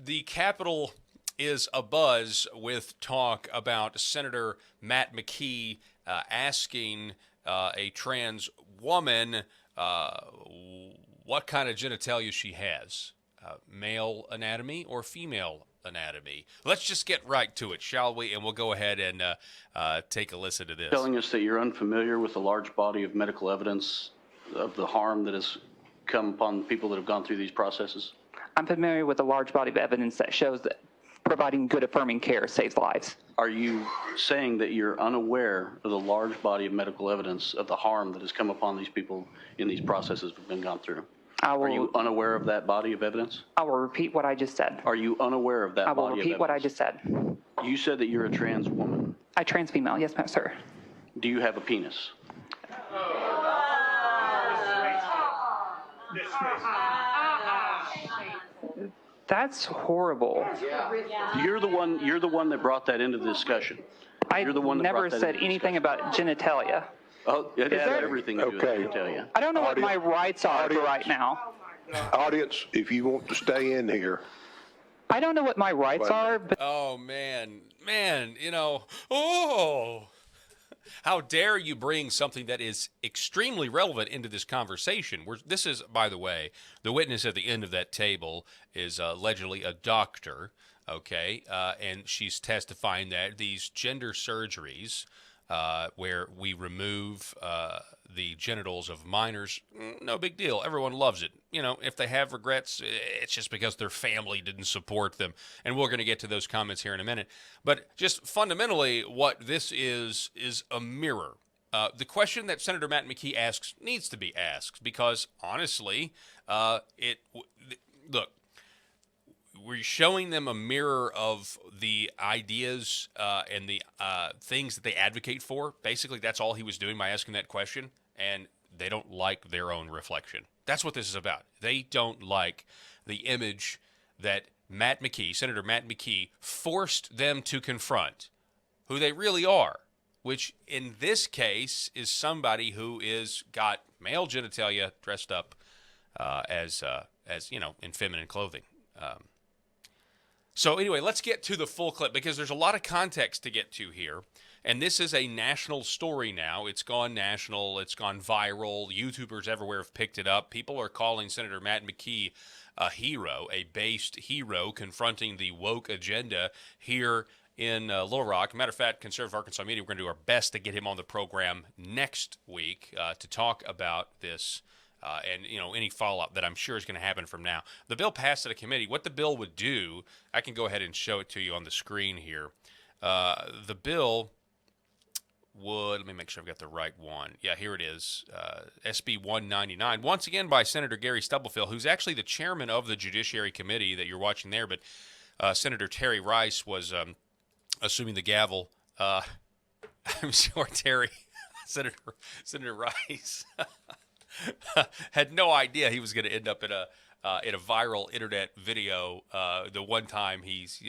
The Capitol is abuzz with talk about Senator Matt McKee asking a trans woman what kind of genitalia she has, male anatomy or female anatomy. Let's just get right to it, shall we? And we'll go ahead and take a listen to this. Telling us that you're unfamiliar with the large body of medical evidence of the harm that has come upon people that have gone through these processes? I'm familiar with a large body of evidence that shows that providing good affirming care saves lives. Are you saying that you're unaware of the large body of medical evidence of the harm that has come upon these people in these processes that have been gone through? Are you unaware of that body of evidence? I will repeat what I just said. Are you unaware of that body of evidence? I will repeat what I just said. You said that you're a trans woman. I trans female, yes, ma'am, sir. Do you have a penis? That's horrible. You're the one that brought that into the discussion. I never said anything about genitalia. Oh, it has everything to do with genitalia. I don't know what my rights are for right now. Audience, if you want to stay in here. I don't know what my rights are, but... Oh, man, how dare you bring something that is extremely relevant into this conversation? This is, by the way, the witness at the end of that table is allegedly a doctor, okay? And she's testifying that these gender surgeries where we remove the genitals of minors, no big deal. Everyone loves it. You know, if they have regrets, it's just because their family didn't support them. And we're going to get to those comments here in a minute. But just fundamentally, what this is a mirror. The question that Senator Matt McKee asks needs to be asked because, honestly, look, we're showing them a mirror of the ideas and the things that they advocate for. Basically, that's all he was doing by asking that question, and they don't like their own reflection. That's what this is about. They don't like the image that Matt McKee, Senator Matt McKee, forced them to confront who they really are, which in this case is somebody who is got male genitalia dressed up as in feminine clothing. So anyway, let's get to the full clip because there's a lot of context to get to here. And this is a national story now. It's gone national. It's gone viral. YouTubers everywhere have picked it up. People are calling Senator Matt McKee a hero, a based hero confronting the woke agenda here in Little Rock. Matter of fact, Conservative Arkansas Media, we're going to do our best to get him on the program next week to talk about this. And, any fallout that I'm sure is going to happen from now. The bill passed at a committee. What the bill would do, I can go ahead and show it to you on the screen here. The bill would, let me make sure I've got the right one. Yeah, here it is, SB 199, once again by Senator Gary Stubblefield, who's actually the chairman of the Judiciary Committee that you're watching there. But Senator Terry Rice was assuming the gavel. I'm sure Senator Rice had no idea he was going to end up in a viral internet video the one time he's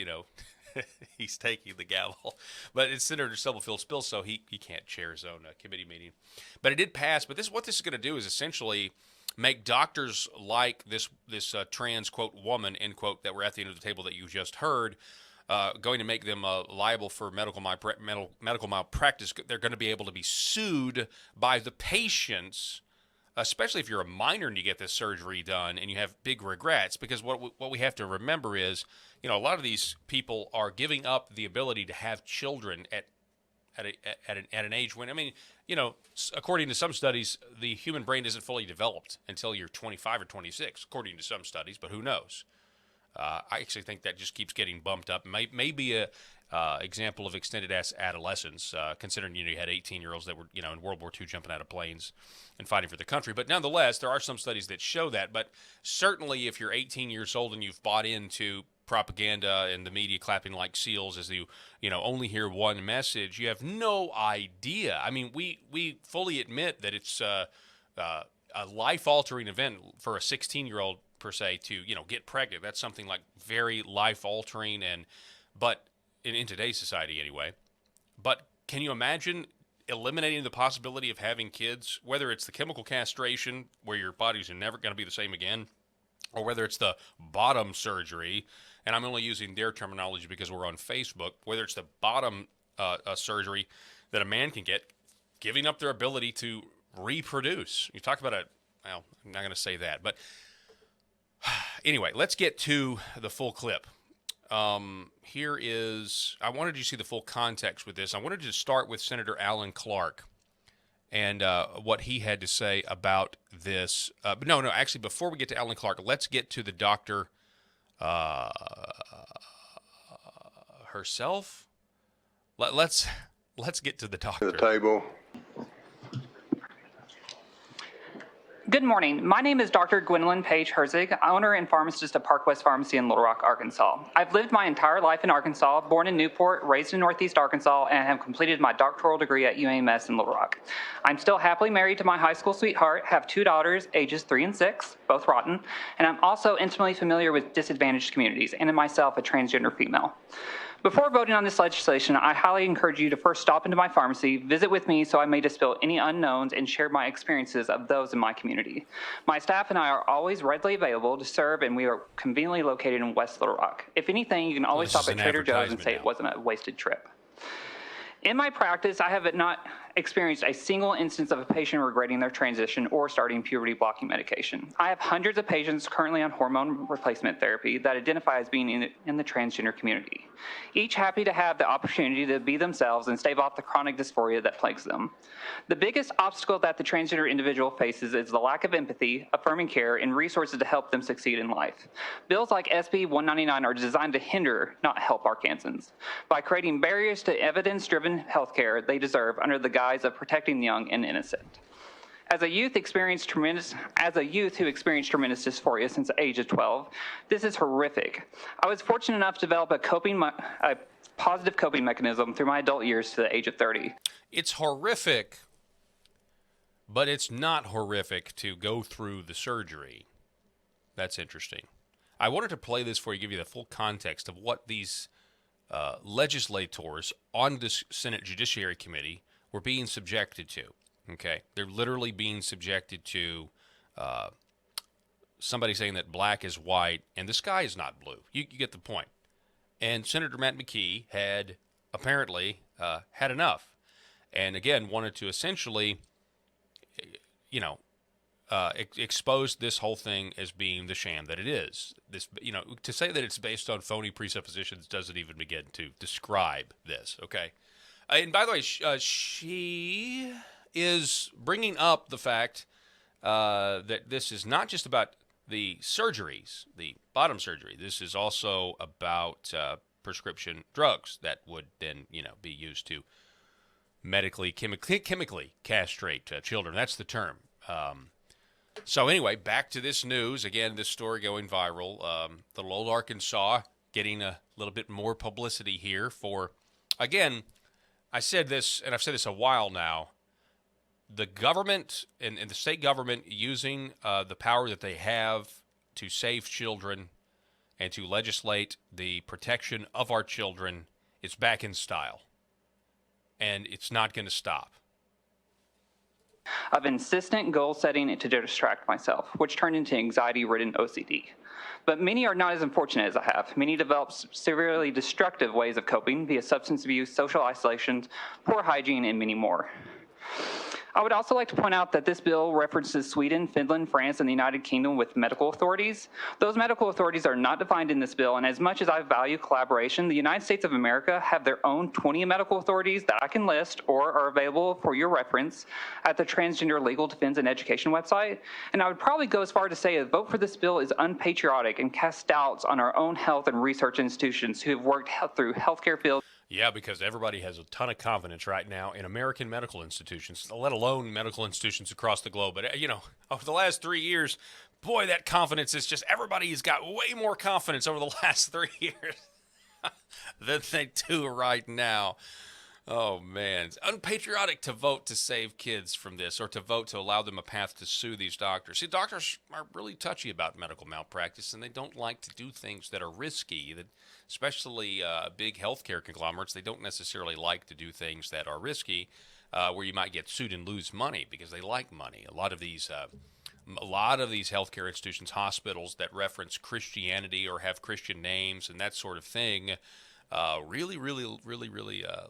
he's taking the gavel. But it's Senator Stubblefield's bill, so he can't chair his own committee meeting. But it did pass. But what this is going to do is essentially make doctors like this trans, quote, woman, end quote, that were at the end of the table that you just heard, going to make them liable for medical malpractice. They're going to be able to be sued by the patients, especially if you're a minor and you get this surgery done and you have big regrets, because what we have to remember is, a lot of these people are giving up the ability to have children at an age when, according to some studies, the human brain isn't fully developed until you're 25 or 26, according to some studies, but who knows? I actually think that just keeps getting bumped up. Maybe a example of extended adolescence, considering you had 18-year-olds that were in World War II jumping out of planes and fighting for the country. But nonetheless, there are some studies that show that. But certainly, if you're 18 years old and you've bought into propaganda and the media clapping like seals as you only hear one message, you have no idea. I mean, we fully admit that it's a life-altering event for a 16-year-old per se to get pregnant. That's something like very life-altering, but in today's society anyway. But can you imagine eliminating the possibility of having kids, whether it's the chemical castration where your bodies are never going to be the same again, or whether it's the bottom surgery, and I'm only using their terminology because we're on Facebook, whether it's the bottom surgery that a man can get, giving up their ability to reproduce. You talk about well, I'm not going to say that, but anyway, let's get to the full clip. Here is, I wanted you to see the full context with this. I wanted to start with Senator Alan Clark and what he had to say about this. But no, actually, before we get to Alan Clark, let's get to the doctor herself. Let's get to the doctor. To the table. Good morning. My name is Dr. Gwendolyn Page Herzig, owner and pharmacist of Park West Pharmacy in Little Rock, Arkansas. I've lived my entire life in Arkansas, born in Newport, raised in Northeast Arkansas, and have completed my doctoral degree at UAMS in Little Rock. I'm still happily married to my high school sweetheart, have 2 daughters, ages 3 and 6, both rotten, and I'm also intimately familiar with disadvantaged communities, and myself a transgender female. Before voting on this legislation, I highly encourage you to first stop into my pharmacy, visit with me so I may dispel any unknowns and share my experiences of those in my community. My staff and I are always readily available to serve, and we are conveniently located in West Little Rock. If anything, you can always stop at Trader Joe's and say it wasn't a wasted trip. In my practice, I have not experienced a single instance of a patient regretting their transition or starting puberty blocking medication. I have hundreds of patients currently on hormone replacement therapy that identify as being in the transgender community, each happy to have the opportunity to be themselves and stave off the chronic dysphoria that plagues them. The biggest obstacle that the transgender individual faces is the lack of empathy, affirming care, and resources to help them succeed in life. Bills like SB 199 are designed to hinder, not help Arkansans, by creating barriers to evidence-driven health care they deserve under the guise of protecting the young and innocent. As a youth who experienced tremendous dysphoria since the age of 12, this is horrific. I was fortunate enough to develop a positive coping mechanism through my adult years to the age of 30. It's horrific, but it's not horrific to go through the surgery. That's interesting. I wanted to play this for you, give you the full context of what these legislators on this Senate Judiciary Committee were being subjected to. Okay, they're literally being subjected to somebody saying that black is white and the sky is not blue. You get the point. And Senator Matt McKee had apparently had enough, and again wanted to essentially, expose this whole thing as being the sham that it is. This, to say that it's based on phony presuppositions doesn't even begin to describe this. Okay, and by the way, she is bringing up the fact that this is not just about the surgeries, the bottom surgery. This is also about prescription drugs that would then, be used to medically, chemically castrate children. That's the term. So anyway, back to this news. Again, this story going viral. The Little Arkansas getting a little bit more publicity here for, again, I said this, and I've said this a while now, the government and the state government using the power that they have to save children and to legislate the protection of our children is back in style. And it's not going to stop. Of insistent goal setting to distract myself, which turned into anxiety-ridden OCD. But many are not as unfortunate as I have. Many develop severely destructive ways of coping via substance abuse, social isolation, poor hygiene, and many more. I would also like to point out that this bill references Sweden, Finland, France, and the United Kingdom with medical authorities. Those medical authorities are not defined in this bill, and as much as I value collaboration, the United States of America have their own 20 medical authorities that I can list or are available for your reference at the Transgender Legal Defense and Education website. And I would probably go as far to say a vote for this bill is unpatriotic and casts doubts on our own health and research institutions who have worked through healthcare fields. Yeah, because everybody has a ton of confidence right now in American medical institutions, let alone medical institutions across the globe. But, over the last 3 years, boy, that confidence is just, everybody has got way more confidence over the last 3 years than they do right now. Oh, man. It's unpatriotic to vote to save kids from this or to vote to allow them a path to sue these doctors. See, doctors are really touchy about medical malpractice, and they don't like to do things that are risky, especially big healthcare conglomerates. They don't necessarily like to do things that are risky where you might get sued and lose money because they like money. A lot of these A lot of these healthcare institutions, hospitals that reference Christianity or have Christian names and that sort of thing, really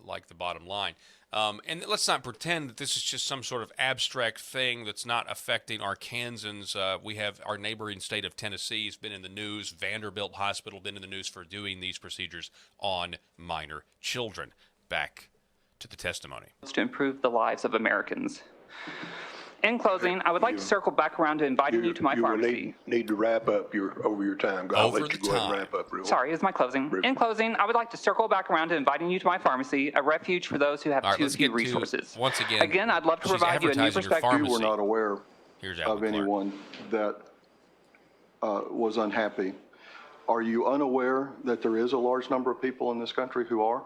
like the bottom line. And let's not pretend that this is just some sort of abstract thing that's not affecting Arkansans. We have our neighboring state of Tennessee has been in the news. Vanderbilt Hospital been in the news for doing these procedures on minor children. Back to the testimony. To improve the lives of Americans. In closing, I would like to circle back around to inviting you to my pharmacy. Need to wrap up over your time. I'll Over let you the go ahead and time. wrap up real Sorry, it's my closing. In closing, I would like to circle back around to inviting you to my pharmacy, a refuge for those who have All right, too let's few get to, resources. once again, Again, I'd love to she's provide you a new advertising your perspective. pharmacy. You were not aware Here's of Alan Clark. anyone that was unhappy. Are you unaware that there is a large number of people in this country who are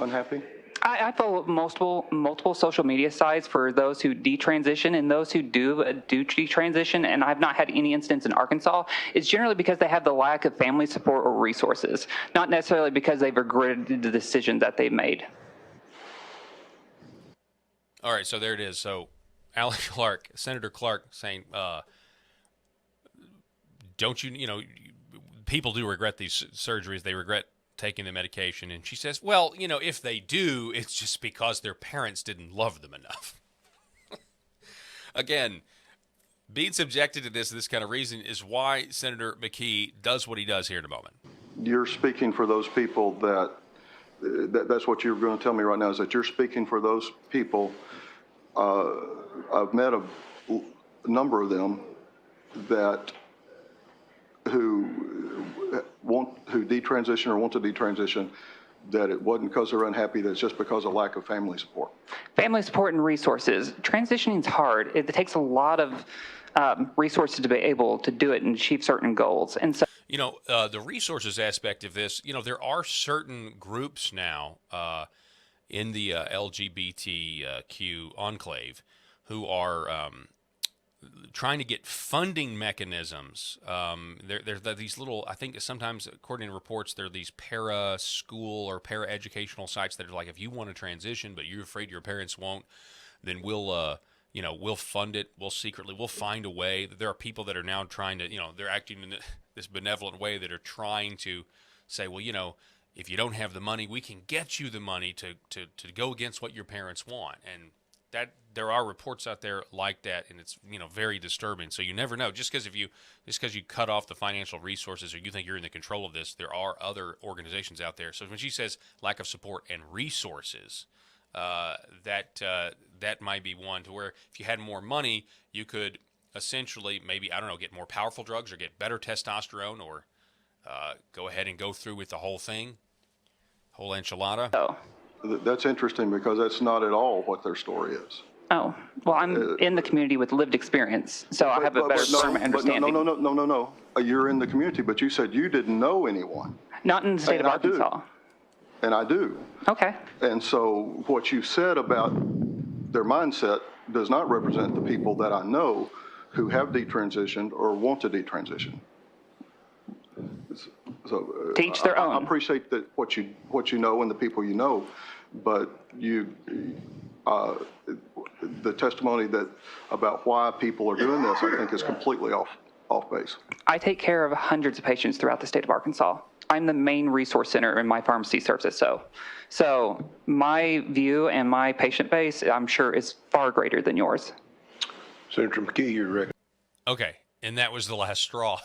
unhappy? I follow multiple social media sites for those who detransition and those who do detransition, and I've not had any incidents in Arkansas. It's generally because they have the lack of family support or resources, not necessarily because they've regretted the decision that they made. All right, so there it is. So Alan Clark, Senator Clark saying, don't you, people do regret these surgeries. They regret taking the medication. And she says, well, if they do, it's just because their parents didn't love them enough. Again, being subjected to this kind of reason is why Senator McKee does what he does here in a moment. You're speaking for those people that's what you're going to tell me right now, is that you're speaking for those people. I've met a number of them who detransition or want to detransition, that it wasn't because they're unhappy, that it's just because of lack of family support. Family support and resources. Transitioning is hard. It takes a lot of resources to be able to do it and achieve certain goals. And so, the resources aspect of this, there are certain groups now in the LGBTQ enclave who are trying to get funding mechanisms. There these little, I think sometimes, according to reports, there are these para-school or para-educational sites that are like, if you want to transition but you're afraid your parents won't, then we'll fund it. We'll find a way. There are people that are now trying to, they're acting in this benevolent way that are trying to say, well, if you don't have the money, we can get you the money to go against what your parents want. And that there are reports out there like that, and it's very disturbing. So you never know. Just because you cut off the financial resources or you think you're in the control of this, there are other organizations out there. So when she says lack of support and resources, that might be one to where if you had more money, you could essentially maybe, get more powerful drugs or get better testosterone or go ahead and go through with the whole thing, whole enchilada. That's interesting because that's not at all what their story is. well, I'm in the community with lived experience, so I have a better understanding. No. You're in the community, but you said you didn't know anyone. Not in the state of Arkansas. And I do. Okay. And so what you said about their mindset does not represent the people that I know who have detransitioned or want to detransition. So To each their own. I appreciate that what you know and the people you know, but the testimony about why people are doing this, I think, is completely off base. I take care of hundreds of patients throughout the state of Arkansas. I'm the main resource center, and my pharmacy serves as so. So my view and my patient base, I'm sure, is far greater than yours. Senator McKee, your record. Okay, and that was the last straw.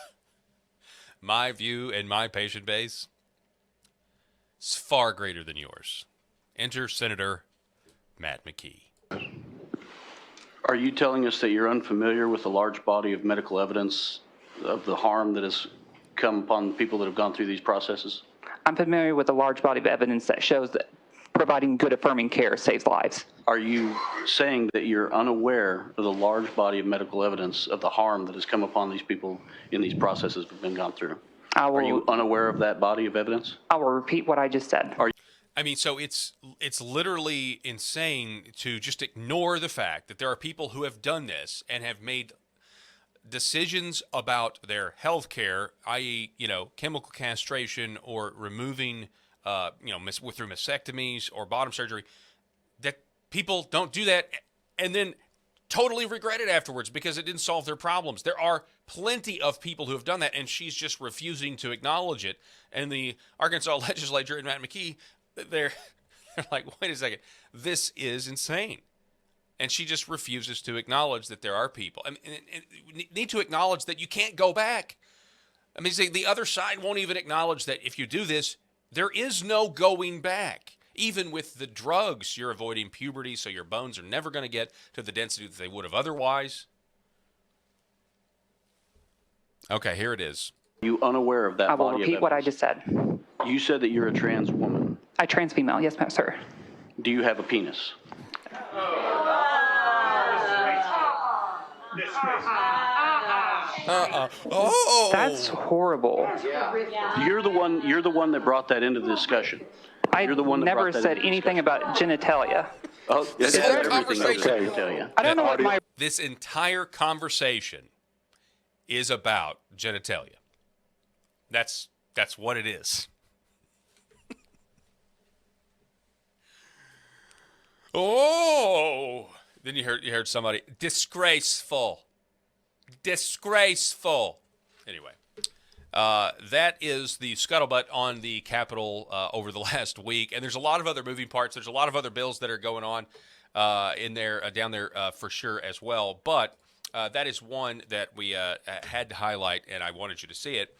My view and my patient base is far greater than yours. Enter Senator Matt McKee. Are you telling us that you're unfamiliar with the large body of medical evidence of the harm that has come upon people that have gone through these processes? I'm familiar with a large body of evidence that shows that providing good affirming care saves lives. Are you saying that you're unaware of the large body of medical evidence of the harm that has come upon these people in these processes that have been gone through? Are you unaware of that body of evidence? I will repeat what I just said. So it's literally insane to just ignore the fact that there are people who have done this and have made decisions about their health care, i.e., chemical castration or removing, through mastectomies or bottom surgery, that people don't do that and then totally regret it afterwards because it didn't solve their problems. There are plenty of people who have done that, and she's just refusing to acknowledge it. And the Arkansas legislature and Matt McKee, they're like, wait a second, this is insane. And she just refuses to acknowledge that there are people. I mean, and need to acknowledge that you can't go back. I mean, the other side won't even acknowledge that if you do this, there is no going back. Even with the drugs, you're avoiding puberty, so your bones are never going to get to the density that they would have otherwise. Okay, here it is. You unaware of that I will body of repeat what I evidence? just said. You said that you're a trans woman. I trans female. Yes, ma'am, sir. Do you have a penis? Oh, That's horrible. You're the one that brought that into the discussion. I You're the one that never brought that said into anything about genitalia. Oh, This it whole has everything to do with conversation- genitalia. I don't know what my this entire conversation is about genitalia. That's what it is. Oh, then you heard somebody disgraceful. Anyway, that is the scuttlebutt on the Capitol over the last week, and there's a lot of other moving parts. There's a lot of other bills that are going on in there, down there for sure as well. But that is one that we had to highlight, and I wanted you to see it.